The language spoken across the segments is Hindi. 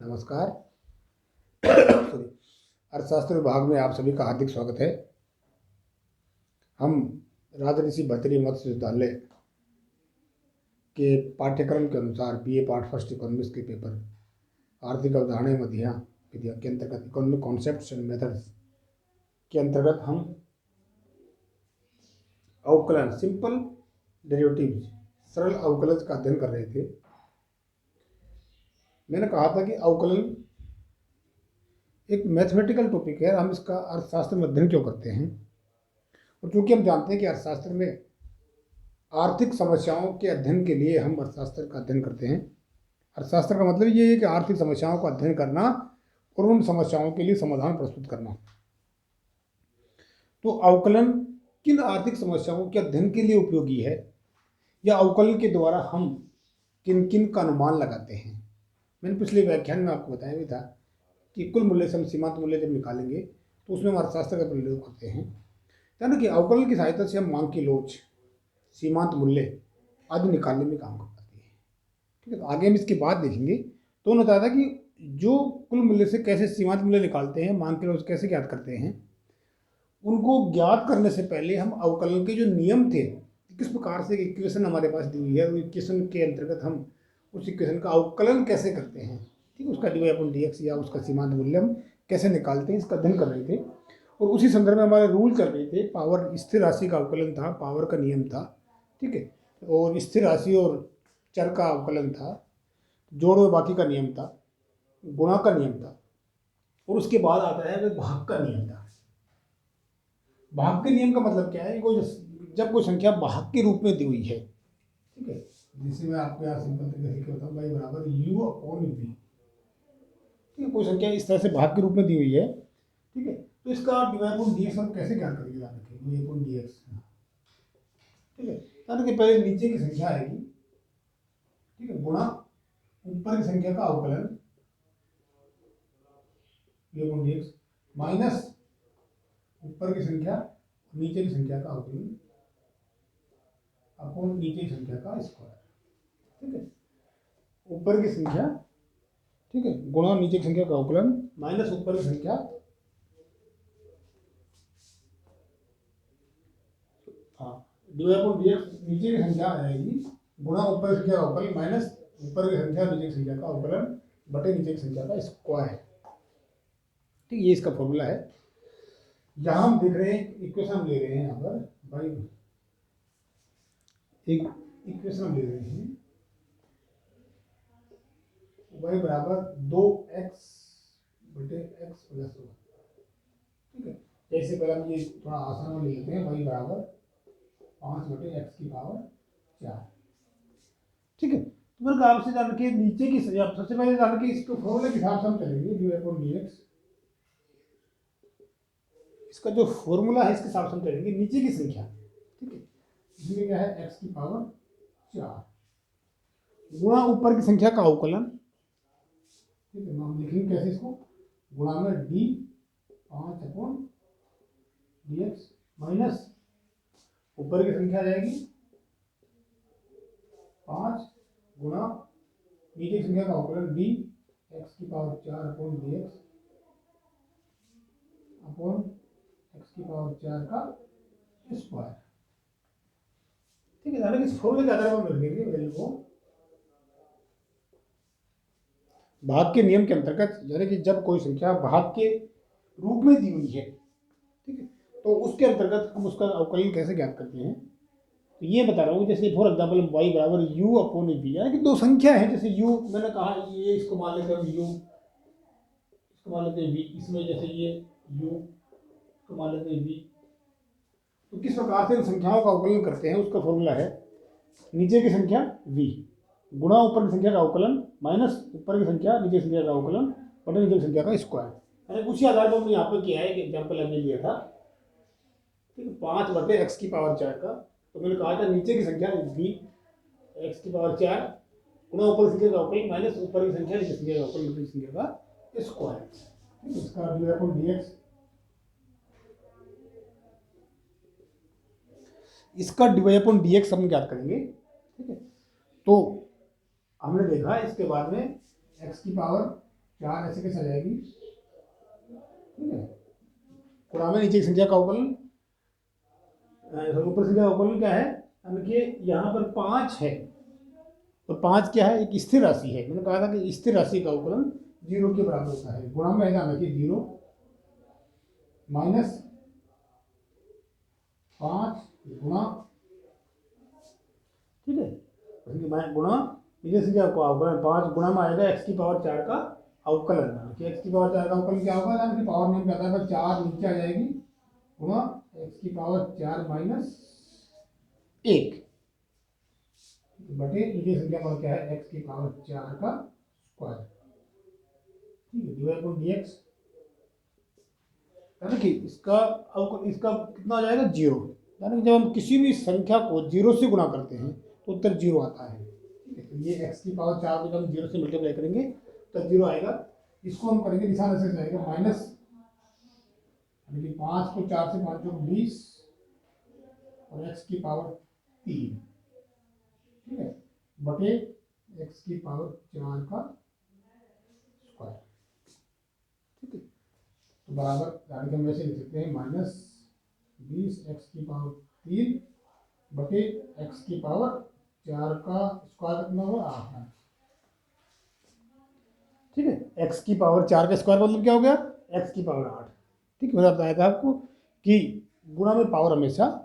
नमस्कार। सॉरी, अर्थशास्त्र विभाग में आप सभी का हार्दिक स्वागत है। हम राजऋषि भर्तृहरि मत्स्य विद्यालय के पाठ्यक्रम के अनुसार बीए पार्ट फर्स्ट इकोनॉमिक्स के पेपर आर्थिक अवधारणाएं विधियाँ के अंतर्गत इकोनॉमिक कॉन्सेप्ट्स एंड मेथड्स के अंतर्गत हम अवकलन सिंपल डेरिवेटिव्स सरल अवकलन का अध्ययन कर रहे थे। मैंने कहा था कि अवकलन एक मैथमेटिकल टॉपिक है, हम इसका अर्थशास्त्र में अध्ययन क्यों करते हैं। और चूंकि हम जानते हैं कि अर्थशास्त्र में आर्थिक समस्याओं के अध्ययन के लिए हम अर्थशास्त्र का अध्ययन करते हैं। अर्थशास्त्र का मतलब ये है कि आर्थिक समस्याओं का अध्ययन करना और उन समस्याओं के लिए समाधान प्रस्तुत करना। तो अवकलन किन आर्थिक समस्याओं के अध्ययन के लिए उपयोगी है, या अवकलन के द्वारा हम किन किन का अनुमान लगाते हैं। मैंने पिछले व्याख्यान में आपको बताया भी था कि कुल मूल्य से हम सीमांत मूल्य जब निकालेंगे तो उसमें हम अर्थशास्त्र का प्रयोग करते हैं, यानी कि अवकलन की सहायता से हम मांग की लोच, सीमांत मूल्य आदि निकालने में काम कर पाते हैं। ठीक है, तो आगे हम इसकी बात देखेंगे। तो उन्होंने बताया था कि जो कुल मूल्य से कैसे सीमांत मूल्य निकालते हैं, मांग की लोच कैसे ज्ञात करते हैं, उनको ज्ञात करने से पहले हम अवकलन के जो नियम थे, किस प्रकार से इक्वेशन हमारे पास दी हुई है, इक्वेशन के अंतर्गत हम उस इक्वेशन का अवकलन कैसे करते हैं, ठीक है, उसका dy अपॉन dx या उसका सीमांत मूल्य हम कैसे निकालते हैं, इसका अध्ययन कर रहे थे। और उसी संदर्भ में हमारे रूल चल रहे थे। पावर स्थिर राशि का अवकलन था, पावर का नियम था, ठीक है, और स्थिर राशि और चर का अवकलन था, जोड़ और बाकी का नियम था, गुणा का नियम था, और उसके बाद आता है भाग का नियम था। भाग के नियम का मतलब क्या है, जब कोई संख्या भाग के रूप में दी हुई है, ठीक है, जिसे मैं आपको यहाँ सिंपल तरीके से बताऊँ, y बराबर u अपॉन v, ठीक है, कोई संख्या इस तरह से भाग के रूप में दी हुई है, ठीक है, तो इसका dy अपॉन dx हम कैसे ज्ञात करेंगे, ध्यान रखिए dy अपॉन dx, ठीक है, यानी कि पहले नीचे की संख्या आएगी, ठीक है, गुणा ऊपर की संख्या का अवकलन dy अपॉन dx माइनस ऊपर की संख्या नीचे की संख्या का अवकलन अपॉन नीचे की संख्या का स्क्वायर, ठीक है, ऊपर की संख्या, ठीक है, गुणा नीचे की संख्या का अवकलन माइनस ऊपर की संख्या, हाँ, dy अपॉन dx नीचे की संख्या आएगी गुणा ऊपर की संख्या का अवकलन माइनस ऊपर की संख्या नीचे की संख्या का अवकलन बटे नीचे की संख्या का स्क्वायर, ठीक, ये इसका फॉर्मूला है। यहाँ हम देख रहे हैं इक्वेशन हम ले रहे हैं, यहाँ पर भाई एक इक्वेशन हम ले रहे हैं y बराबर 2x बटे x प्लस 1, ठीक है, जैसे पहले हम ये थोड़ा आसान में ले लेते हैं, y बराबर 5 बटे x की पावर 4, ठीक है। तो मेरे को आपसे जान के नीचे की सबसे पहले जान के इसको फॉर्मूले के हिसाब से हम चलेंगे, dy अपॉन dx, इसका जो फॉर्मूला है इसके हिसाब से हम चलेंगे, नीचे की संख्या, ठीक है, इसमें क्या है x की पावर 4 गुणा ऊपर की संख्या का अवकलन, ठीक है, हम लिखेंगे कैसे इसको, गुणा में d 5 अपॉन dx माइनस ऊपर की संख्या जाएगी 5 गुणा नीचे की संख्या का अवकलन d x की power 4 upon dx upon x की पावर 4 का स्क्वायर, ठीक है, यानी कि इस फॉर्मूले के आधार पर हम लिखेंगे वैल्यू को भाग के नियम के अंतर्गत, यानी कि जब कोई संख्या भाग के रूप में दी हुई है, ठीक है, तो उसके अंतर्गत हम उसका अवकलन कैसे ज्ञात करते हैं। तो ये बता रहा हूँ, जैसे फॉर एग्जाम्पल y बराबर u अपॉन v, यानी कि दो संख्या है, जैसे u मैंने कहा ये इसको मान लेते हैं u, इसको मान लेते हैं v, इसमें जैसे ये u को मान लेते हैं v। तो किस प्रकार से इन संख्याओं का अवकलन करते हैं, उसका फॉर्मूला है नीचे की संख्या v गुणा ऊपर की संख्या का अवकलन माइनस ऊपर की संख्या नीचे की संख्या का अवकलन बटे नीचे की संख्या का स्क्वायर, यानी उसी आधार पर हमने यहाँ पर किया है। एक एग्जाम्पल हमने लिया था, ठीक है, 5 बटे x की पावर 4 का, तो मैंने कहा था नीचे की संख्या v x की पावर 4 गुणा ऊपर की संख्या का अवकलन माइनस ऊपर की संख्या नीचे की संख्या का अवकलन बटे संख्या का स्क्वायर, इसका dy अपॉन dx, इसका dy अपॉन dx हम ज्ञात करेंगे, ठीक है। तो हमने देखा इसके बाद में x की पावर 4 ऐसे कैसे आ जाएगी, ठीक है। गुणा में नीचे की संख्या का अवकलन, ऊपर संख्या का अवकलन क्या है, देखिए यहाँ पर 5 है और 5 क्या है, एक स्थिर राशि है। मैंने कहा था कि स्थिर राशि का अवकलन 0 के बराबर होता है। गुणा में ध्यान रखिए 0 माइनस 5 गुणा, ठीक है, गुणा नीचे संख्या का अवकलन 5 गुणा में आएगा x की पावर 4 का अवकलन। x की पावर 4 का अवकलन क्या होगा, यानी कि पावर नियम के आधार पर 4 नीचे आ जाएगी गुणा x की पावर 4 माइनस 1 बटे नीचे संख्या पर क्या है, x की पावर 4 का स्क्वायर, ठीक है, डिवाइड बाय dx। यानी कि इसका कितना आ जाएगा, 0। यानी कि जब हम किसी भी संख्या को 0 से गुणा करते हैं तो उत्तर 0 आता है, ठीक है। तो ये x की पावर 4 को जब हम 0 से मल्टीप्लाई करेंगे तो 0 आएगा। इसको हम करेंगे, निशान ऐसे जाएगा माइनस, यानी कि 5 को 4 से 5 को 20 और x की पावर 3, ठीक है, बटे x की पावर 4 का स्क्वायर, ठीक है। तो बराबर, यानी कि हम वैसे लिख सकते हैं -20 x की पावर 3 बटे x की पावर 4 का स्क्वायर कितना होगा, 8, ठीक है। x की पावर 4 का स्क्वायर मतलब क्या हो गया, x की पावर 8, ठीक है। मैंने बताया था आपको कि गुणा में पावर हमेशा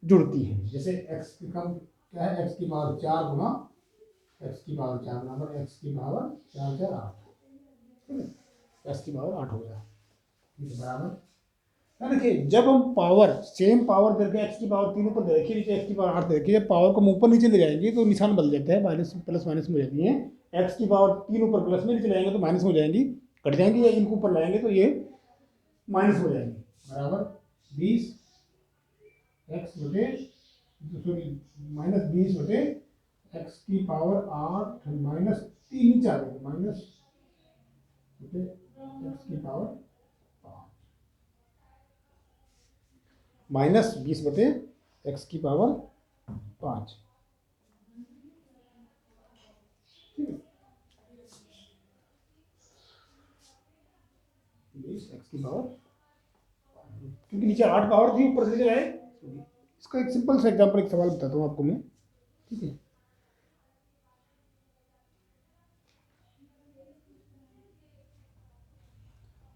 जुड़ती है। जैसे x की कम क्या है, x की पावर 4 गुणा x की पावर 4 बराबर x की पावर 4 4 8, ठीक है, x की पावर 8 हो गया, ठीक है, बराबर। देखिए जब हम पावर सेम पावर करके x की पावर 3 ऊपर दे रखी है, नीचे x की पावर 8 दे रखी है, जब पावर को हम ऊपर नीचे ले जाएंगे तो निशान बदल जाता है, माइनस प्लस माइनस में हो जाती है। x की पावर 3 ऊपर प्लस में नीचे लाएंगे तो माइनस में हो जाएंगी, कट जाएंगी, या इनको ऊपर लाएंगे तो ये माइनस हो जाएंगी, बराबर 20 x बटे सॉरी -20 बटे x की पावर 8 माइनस 3 नीचे आ गया, माइनस बटे x की पावर -20 बटे x की पावर 5, ठीक है, 20 x की पावर, क्योंकि नीचे 8 पावर थी ऊपर से जाए। इसका एक सिंपल सा एग्जांपल, एक सवाल बताता हूँ आपको मैं, ठीक है।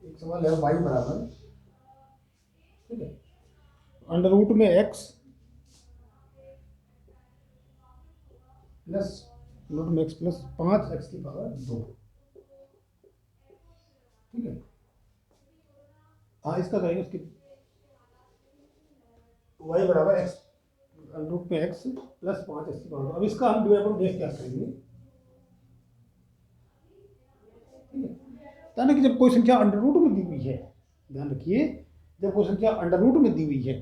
एक सवाल है y बराबर, ठीक है, अंडर रूट में x प्लस रूट में x प्लस 5 x की पावर 2, ठीक है। हाँ इसका करेंगे, उसकी y बराबर x अंडर रूट में x प्लस 5 x की पावर 2। अब इसका हम डिवाइड देख क्या करेंगे, ठीक है। यानी कि जब कोई संख्या अंडर रूट में दी हुई है, ध्यान रखिए, जब कोई संख्या अंडर रूट में दी हुई है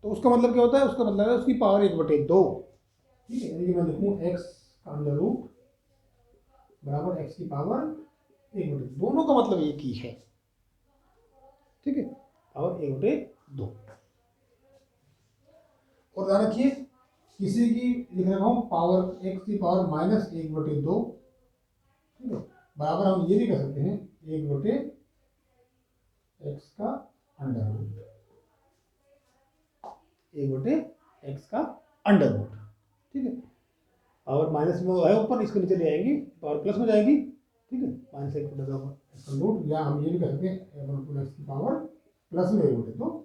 तो उसका मतलब क्या होता है, उसका मतलब है उसकी पावर 1/2, ठीक है। यानी कि मैं लिखूँ x का अंडर रूट बराबर x की पावर 1/2, दोनों का मतलब एक ही है, ठीक है, पावर 1/2। और ध्यान रखिए, किसी की लिख रहा हूँ पावर x की पावर -1/2, ठीक है, बराबर हम ये भी कर सकते हैं 1/x का अंडर रूट, 1/x का अंडर रूट, ठीक है। पावर माइनस में है ऊपर, इसको नीचे ले आएंगे, पावर प्लस में जाएगी, ठीक है, -1/x का रूट, या हम ये भी कर सकते हैं x की पावर प्लस में 1/2,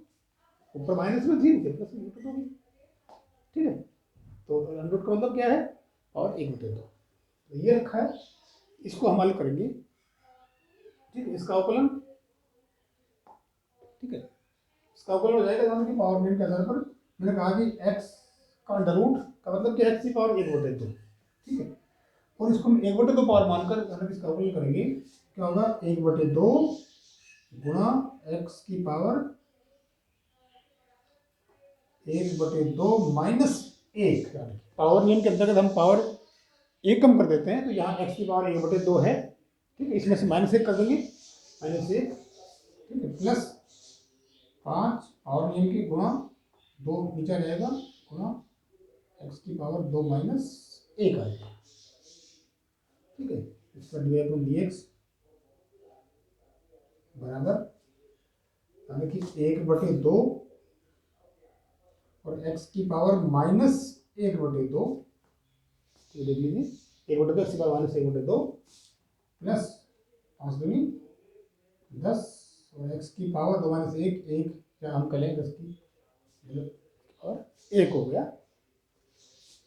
ऊपर माइनस में थी नीचे प्लस में 1/2, ठीक है। तो अंडर रूट का मतलब क्या है, पावर 1/2, तो ये रखा है, इसको हम हल करेंगे, ठीक है, इसका अवकलन, ठीक है, इसका अवकलन हो जाएगा, कि पावर नियम के आधार पर मैंने कहा कि x का अंडर रूट का मतलब क्या है, x की पावर 1/2, ठीक है, और इसको हम 1/2 पावर मानकर इसका अवकलन करेंगे, क्या होगा 1/2 गुणा x की पावर 1/2 माइनस 1, पावर नियम के अंतर्गत हम पावर 1 कम कर देते हैं, तो यहाँ x की पावर 1/2 है, ठीक है, इसमें से -1 कर देंगे, -1, ठीक है, प्लस 5 पावर नियम की गुणा 2 नीचे रहेगा गुणा x की पावर 2 माइनस 1 आएगा, ठीक है, इसका dx, बराबर, यानी कि 1/2 और x की पावर -1/2, तो देख लीजिए 1/2 x की पावर -1/2 प्लस 5×10 और x की पावर 2 - 1, या हम कह लें 10 की और 1 हो गया।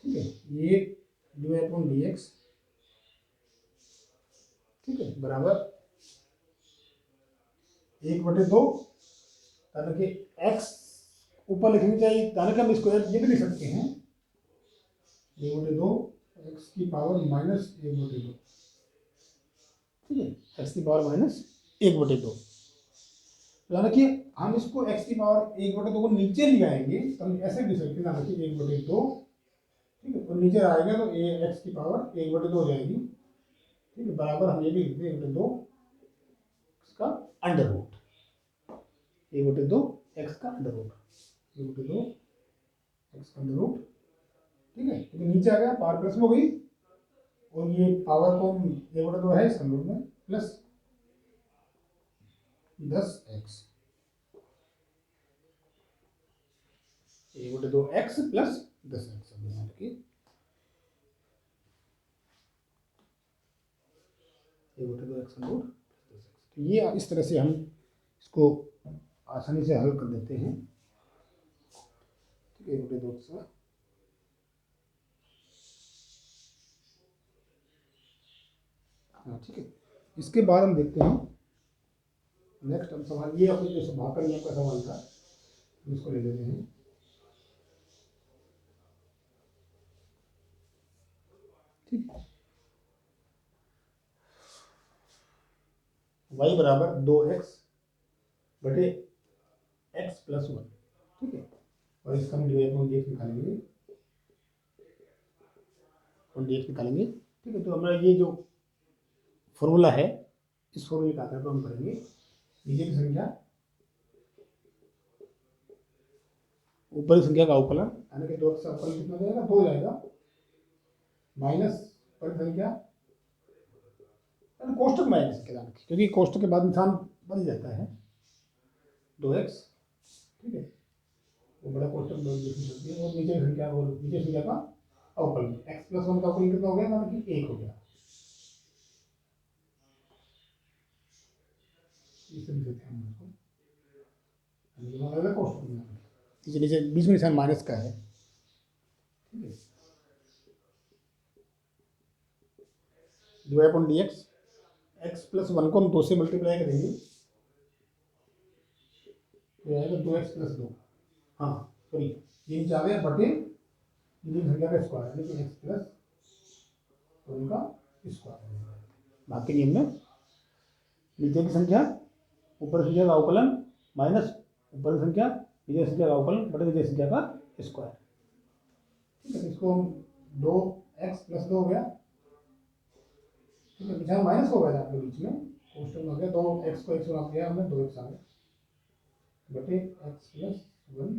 ठीक है, ये dy/dx, ठीक है, बराबर 1/2, यानी कि x ऊपर लिखनी चाहिए, यानी कि हम इसको ये भी लिख सकते हैं 1/2 x की पावर -1/2, ठीक है, x की पावर -1/2, यानी कि हम इसको x की पावर 1/2 को नीचे ले आएंगे तो हम ऐसे लिख सकते हैं, यानी कि 1/2, ठीक है, और नीचे आएगा तो x की पावर 1/2 हो जाएगी, ठीक है, बराबर हम ये भी लिखते हैं 1/2 इसका अंडर रूट, 1/2 x का अंडर रूट, 1/2 x का अंडर रूट, ठीक है, क्योंकि नीचे आ गया पावर प्लस में हो गई और ये पावर को 1/2 है इस अंडर रूट में plus 10x, 1/2 x plus 10x, यानी कि 1/2 x under root plus 10x। तो ये इस तरह से हम इसको आसानी से हल कर देते हैं, ठीक है, 1/2 x, हाँ, ठीक है। इसके बाद हम देखते हैं नेक्स्ट हम सवाल, ये अपने जो भाकर नियम का सवाल था इसको ले लेते हैं। ठीक है, y बराबर 2x बटे x प्लस 1, ठीक है, और इसका हम dx निकालेंगे, ठीक है। तो हमारा ये जो फॉर्मूला है इस फॉर्मूले का आधार पर हम करेंगे नीचे की संख्या ऊपर की संख्या का अवकलन, यानी कि 2 का अवकलन कितना जाएगा, 2 जाएगा, माइनस पर संख्या कोष्टक में आएगी संख्या, क्योंकि कोष्टक के बाद निशान बन जाता है 2x, ठीक है, वो बड़ा कोष्टक और नीचे संख्या और नीचे संख्या का अवकलन, x प्लस 1 का अवकलन कितना हो गया, माना कि 1 हो गया, इस तरीके से हम उसको कोष्टक में नीचे नीचे बीच में निशान माइनस का है, ठीक है, dy/dx, x प्लस 1 को हम 2 से मल्टीप्लाई करेंगे तो आएगा 2x प्लस 2, हाँ सॉरी ये नीचे आ गया बटे नीचे संख्या का स्क्वायर, यानी कि x प्लस 1 का स्क्वायर, बाकी नियम में नीचे की संख्या ऊपर संख्या का अवकलन माइनस ऊपर की संख्या नीचे संख्या का अवकलन बटे नीचे संख्या का स्क्वायर, ठीक है। इसको हम 2x प्लस 2 हो गया, ठीक है, निशान माइनस हो गया था आपके बीच में, कोष्टक में हो गया, 2x को 1 से भाग दिया हमने, 2x आ गया बटे x प्लस 1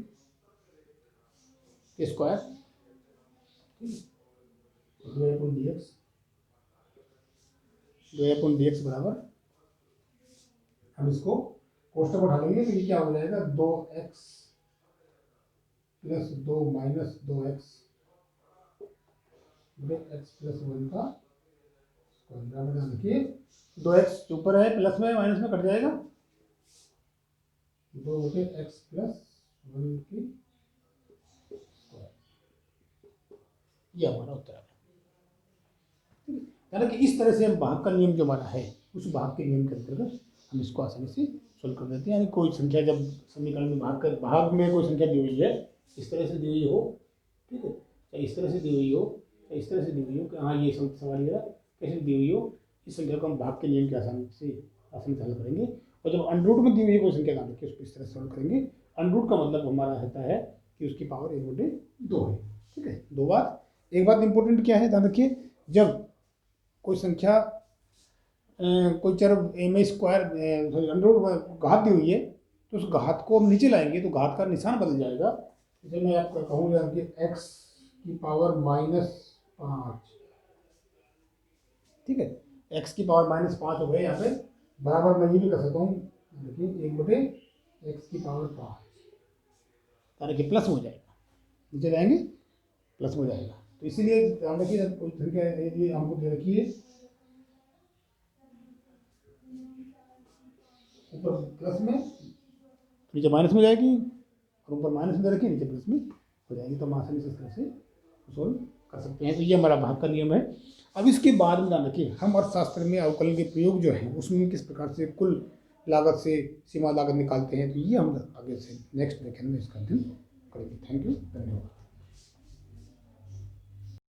स्क्वायर, dx बराबर, हम इसको कोष्टक उठा लेंगे तो ये क्या हो जाएगा, 2x प्लस 2 माइनस 2x बटे x प्लस 1 का स्क्वायर, देखिए 2x ऊपर है प्लस में माइनस में कट जाएगा, 2 बटे x प्लस 1 की स्क्वायर, ये हमारा उत्तर है। यानी कि इस तरह से हम भाग का नियम जो हमारा है उस भाग के नियम के अंतर्गत हम इसको आसानी से सोल्व कर देते हैं, यानी कोई संख्या जब समीकरण में भाग में कोई संख्या दी हुई है, इस तरह से दी हुई हो, ठीक है, चाहे इस तरह से दी हुई हो, चाहे इस तरह से दी हुई हो, कि हाँ ये सवाल ये कैसे दी हुई हो, इस संख्या को हम भाग के नियम के आसानी से हल करेंगे, और जब अनरूट में दी हुई कोई संख्या डाल के उसको इस तरह से सॉल्व करेंगे। अनरूट का मतलब हमारा रहता है कि उसकी पावर 1/2 है, ठीक है। एक बात इंपॉर्टेंट क्या है, ध्यान रखिए, जब कोई संख्या कोई चर में स्क्वायर अंडर घात दी हुई है तो उस घात को हम नीचे लाएंगे तो घात का निशान बदल जाएगा, जैसे मैं आपको कहूँगा कि x की पावर -5, ठीक है, x की पावर -5 हो गए, यहाँ पे बराबर मैं ये भी कर सकता हूँ देखिए 1/x⁵ देखिए प्लस हो जाएगा, नीचे जाएंगे प्लस हो जाएगा। तो इसीलिए ध्यान रखिए, ये हमको दे रखिए ऊपर प्लस में, नीचे माइनस में जाएगी, और ऊपर माइनस में दे रखिए, नीचे प्लस में हो जाएगी। तो हम आसानी से इस तरह से सोल्व कर सकते हैं। तो ये हमारा भाग का नियम है। अब इसके बाद में ध्यान रखिए, हम अर्थशास्त्र में अवकलन के प्रयोग जो हैं उसमें किस प्रकार से कुल लागत से सीमा लागत निकालते हैं। तो ये हम आगे से नेक्स्ट व्याख्यान में इसका अध्ययन करेंगे। थैंक यू, धन्यवाद।